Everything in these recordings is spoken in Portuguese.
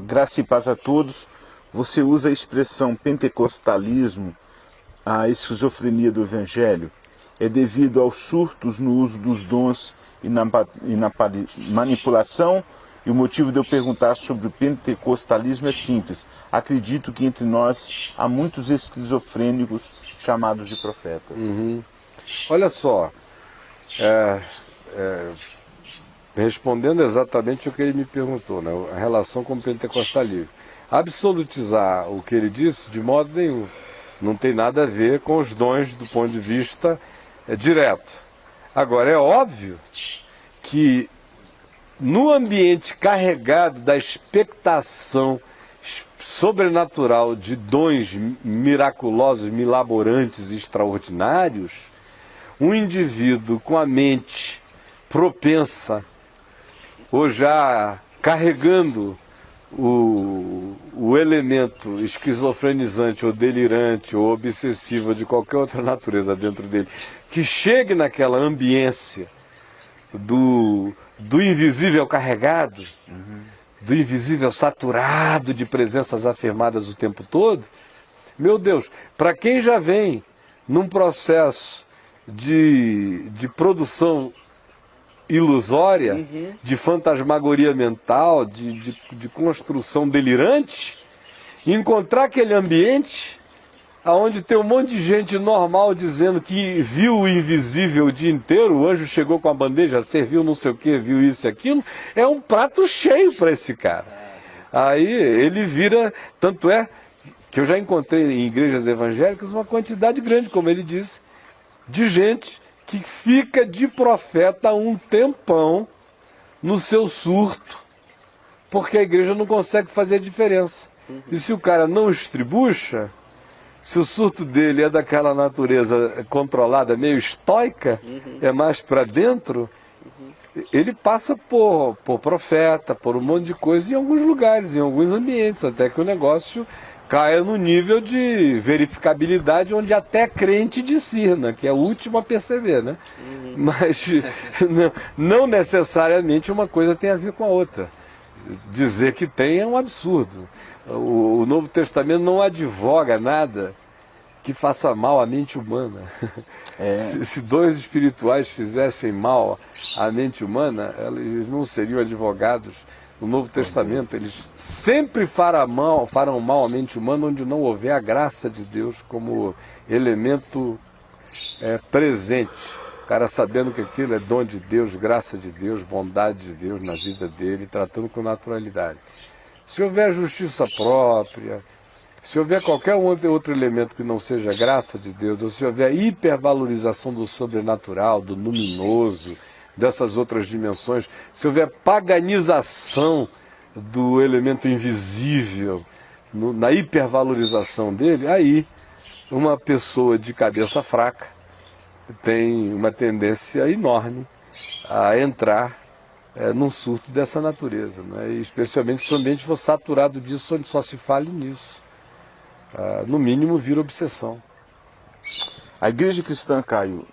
Graça e paz a todos. Você usa a expressão pentecostalismo, a esquizofrenia do Evangelho. É devido aos surtos no uso dos dons e na manipulação? E o motivo de eu perguntar sobre o pentecostalismo é simples. Acredito que entre nós há muitos esquizofrênicos chamados de profetas. Olha só, respondendo exatamente o que ele me perguntou, né, a relação com o pentecostalismo. Absolutizar o que ele disse de modo nenhum. Não tem nada a ver com os dons do ponto de vista direto. Agora, é óbvio que no ambiente carregado da expectação sobrenatural de dons miraculosos, milaborantes, extraordinários, um indivíduo com a mente propensa ou já carregando o elemento esquizofrenizante ou delirante ou obsessivo de qualquer outra natureza dentro dele, que chegue naquela ambiência do invisível carregado, do invisível saturado de presenças afirmadas o tempo todo, meu Deus, para quem já vem num processo de produção ilusória, de fantasmagoria mental, de construção delirante, encontrar aquele ambiente onde tem um monte de gente normal dizendo que viu o invisível o dia inteiro, o anjo chegou com a bandeja, serviu não sei o que, viu isso e aquilo, é um prato cheio para esse cara. Aí ele vira, tanto é que eu já encontrei em igrejas evangélicas uma quantidade grande, como ele disse, de gente que fica de profeta um tempão no seu surto, porque a igreja não consegue fazer a diferença. E se o cara não estribucha, se o surto dele é daquela natureza controlada, meio estoica, é mais para dentro, ele passa por profeta, por um monte de coisa em alguns lugares, em alguns ambientes, até que o negócio caia no nível de verificabilidade onde até crente discerna, que é o último a perceber, né? Mas não necessariamente uma coisa tem a ver com a outra. Dizer que tem é um absurdo. O Novo Testamento não advoga nada que faça mal à mente humana. Se dois espirituais fizessem mal à mente humana, eles não seriam advogados. No Novo Testamento, eles sempre farão mal à mente humana onde não houver a graça de Deus como elemento presente. O cara sabendo que aquilo é dom de Deus, graça de Deus, bondade de Deus na vida dele, tratando com naturalidade. Se houver justiça própria, se houver qualquer outro elemento que não seja graça de Deus, ou se houver hipervalorização do sobrenatural, do luminoso, dessas outras dimensões, se houver paganização do elemento invisível, na hipervalorização dele, aí uma pessoa de cabeça fraca tem uma tendência enorme a entrar num surto dessa natureza, né? E especialmente se o ambiente for saturado disso, onde só se fale nisso. No mínimo, vira obsessão. A igreja cristã, Caio,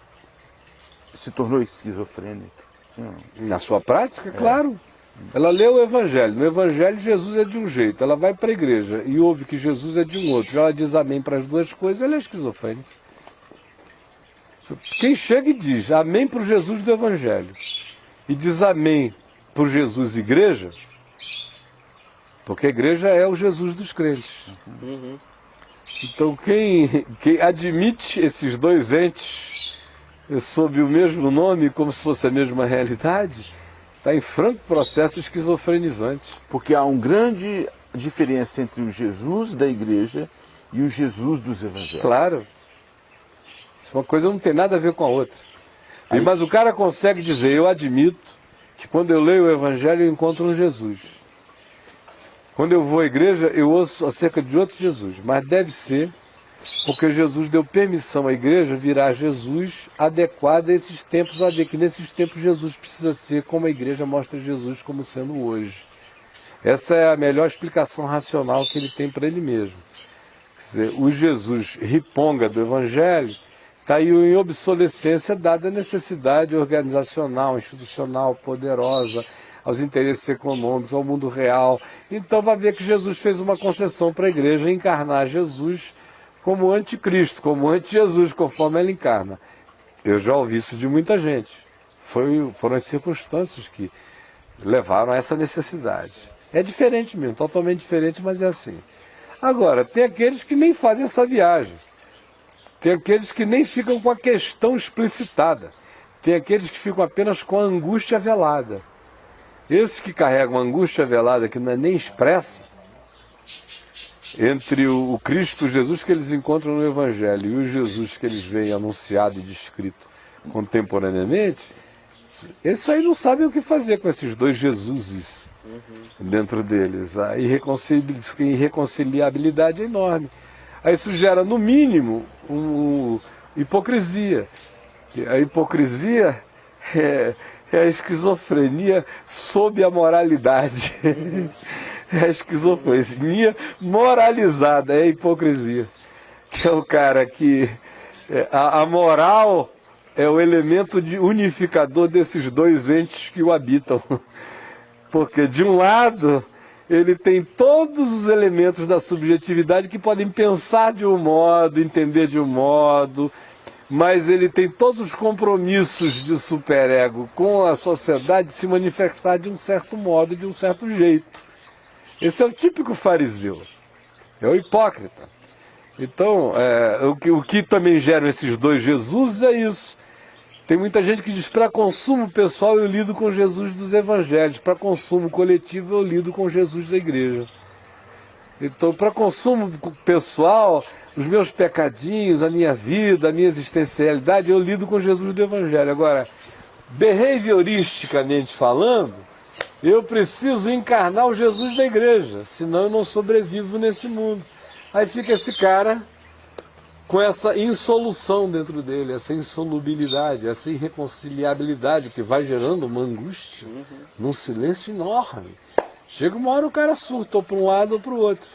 se tornou esquizofrênica? Sim, na sua prática, claro. Ela lê o Evangelho. No Evangelho, Jesus é de um jeito. Ela vai para a igreja e ouve que Jesus é de um outro. Ela diz amém para as duas coisas, ela é esquizofrênica. Quem chega e diz amém para o Jesus do Evangelho e diz amém para o Jesus igreja, porque a igreja é o Jesus dos crentes. Então quem admite esses dois entes sob o mesmo nome, como se fosse a mesma realidade, está em franco processo esquizofrenizante. Porque há uma grande diferença entre o Jesus da igreja e o Jesus dos evangelhos. Claro. Uma coisa não tem nada a ver com a outra. Mas o cara consegue dizer, eu admito que quando eu leio o Evangelho eu encontro um Jesus. Quando eu vou à igreja eu ouço acerca de outro Jesus. Mas deve ser porque Jesus deu permissão à igreja virar Jesus adequado a esses tempos, a ver que nesses tempos Jesus precisa ser como a igreja mostra Jesus como sendo hoje. Essa é a melhor explicação racional que ele tem para ele mesmo. Quer dizer, o Jesus riponga do Evangelho caiu em obsolescência dada a necessidade organizacional, institucional, poderosa, aos interesses econômicos, ao mundo real. Então vai ver que Jesus fez uma concessão para a igreja encarnar Jesus como anticristo, como anti-Jesus, conforme ela encarna. Eu já ouvi isso de muita gente. Foram as circunstâncias que levaram a essa necessidade. É diferente mesmo, totalmente diferente, mas é assim. Agora, tem aqueles que nem fazem essa viagem. Tem aqueles que nem ficam com a questão explicitada. Tem aqueles que ficam apenas com a angústia velada. Esses que carregam a angústia velada, que não é nem expressa, entre o Cristo Jesus que eles encontram no Evangelho e o Jesus que eles veem anunciado e descrito contemporaneamente, esses aí não sabem o que fazer com esses dois Jesuses dentro deles. A irreconciliabilidade é enorme. Aí isso gera, no mínimo, hipocrisia. A hipocrisia é a esquizofrenia sob a moralidade. É a esquizofrenia moralizada, é a hipocrisia. Que é o cara que... A moral é o elemento unificador desses dois entes que o habitam. Porque, de um lado, ele tem todos os elementos da subjetividade que podem pensar de um modo, entender de um modo, mas ele tem todos os compromissos de superego com a sociedade se manifestar de um certo modo, de um certo jeito. Esse é o típico fariseu, é o hipócrita. Então, o que também geram esses dois Jesus é isso. Tem muita gente que diz, para consumo pessoal eu lido com Jesus dos evangelhos, para consumo coletivo eu lido com Jesus da igreja. Então, para consumo pessoal, os meus pecadinhos, a minha vida, a minha existencialidade, eu lido com Jesus do evangelho. Agora, behavioristicamente falando, eu preciso encarnar o Jesus da igreja, senão eu não sobrevivo nesse mundo. Aí fica esse cara com essa insolução dentro dele, essa insolubilidade, essa irreconciliabilidade, que vai gerando uma angústia, num silêncio enorme. Chega uma hora o cara surta, ou para um lado ou para o outro.